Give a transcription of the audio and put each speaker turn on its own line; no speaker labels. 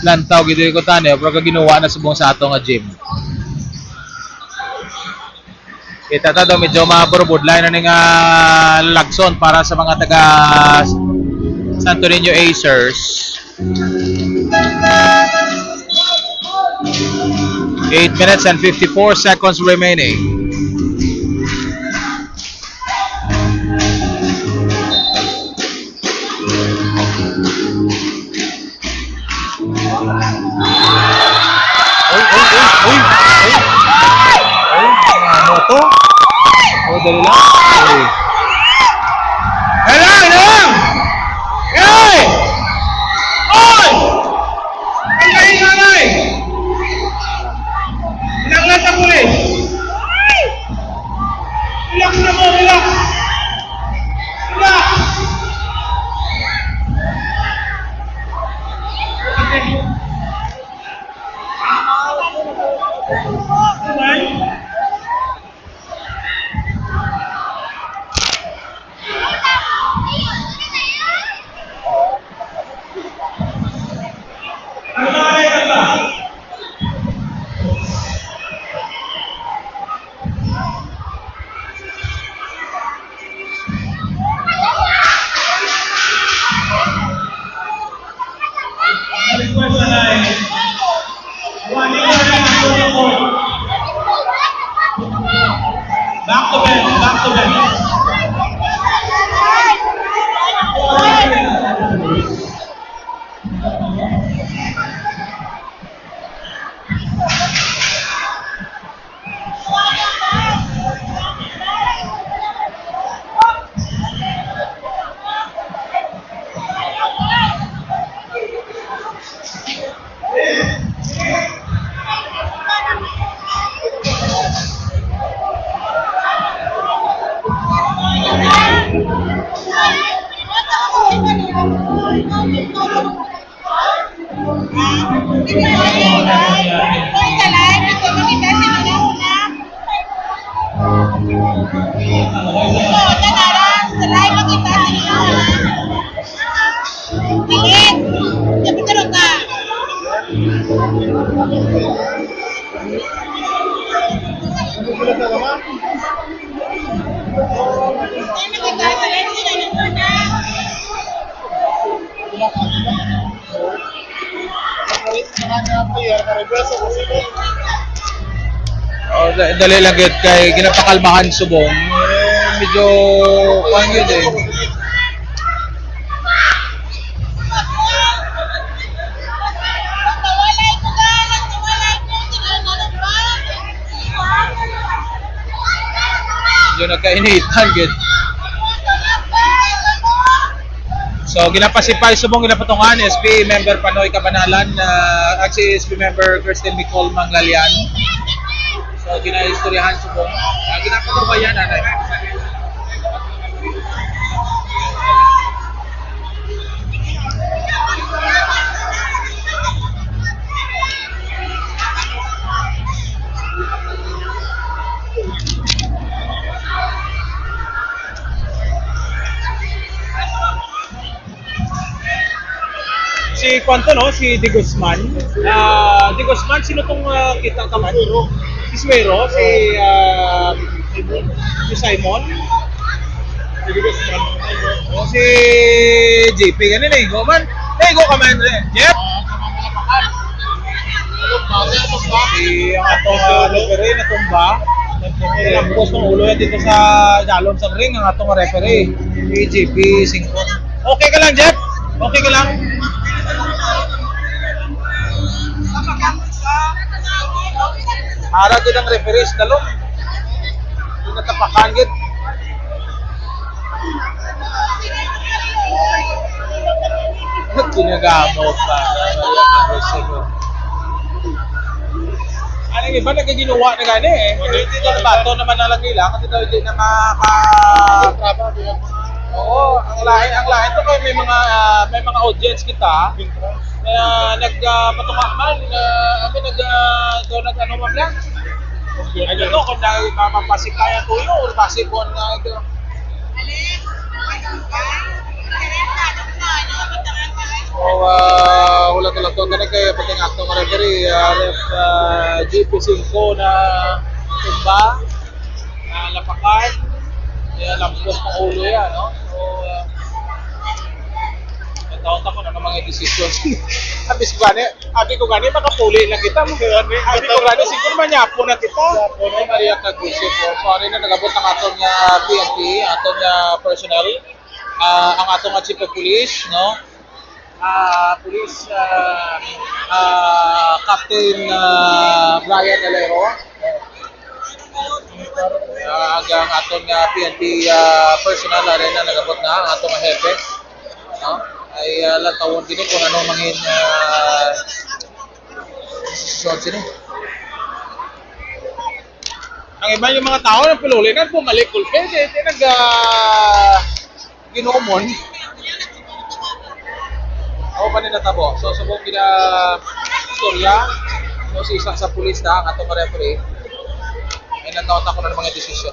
lantaw gid ko tani pero ginawa na subong sa ato nga gym. Kita ta daw medyo maburbudlay na ning lagson para sa mga taga Santo Niño Acers. 8 minutes and 54 seconds remaining. Ano to? Oh, dali lang. Lang! Hey! Oy! Ingay! Ilang ako eh! Relax na mo! Relax! Back to bed. Oh, dali lang gid kay ginapakalmahan subong. Medyo kuan gyud eh. Medyo nagkainitan gid. So ginapasipay subong ginapatungan SB member Panoy Kabanalan si SB member Kristen Nicole Manglalian. So ginaistoryahan subong ginapatungan anay. Si Kwanto no, si Di Guzman. Di Guzman, sino tong kita kaman? Si Suero, si Simon. Si Di Guzman. Si JP, ganun eh. Go man. Hey, go ka man. Jeff? Si ang atong referee na tumba. Ang post ng ulo yan dito sa dalon sa ring. Ang atong referee. Si JP Singkon. Okay ka lang, Jeff? Okay ka lang? Ara gid ang referees dalom. Yung natapakan gid. Ginagamot pa. Ano iba nagaginawa na gani eh. Hindi na bato naman na lang nila kasi daw hindi na makatrabaho. Oo, ang lain to kay may mga audience kita. Kaya nagpatunga man nag-ano man lang. Ay dito kung mapasikaya tuyo or pasipon na ito. Hulat-hulat to ganun kay pati nga itong referee, ref GP5 na tumba, na lapakan, kaya lampos ng ulo yan, no? So, taon ko na ng mga decision. Abi ko gani, makapuli lang kita. Abi ko gani, siguro manyapo na kita. Mariyak nag-isip ko. So, ano na nagabot ng atong PNP, atong personnel, ang atong chief of police, no? Police Captain Brian Alero. Hanggang atong PNP personnel rin na nagabot na ang atong hepe, no? Ay latawon din kung ano mangin desisyon sino. Ang iba yung mga tao ng pululi na bumalik kulpe, di nag ginomon. Ako pa nila tabo. So subong gina istorya, no si isa sa pulis na ang atong referee. Ay nataon ako na ng mga desisyon.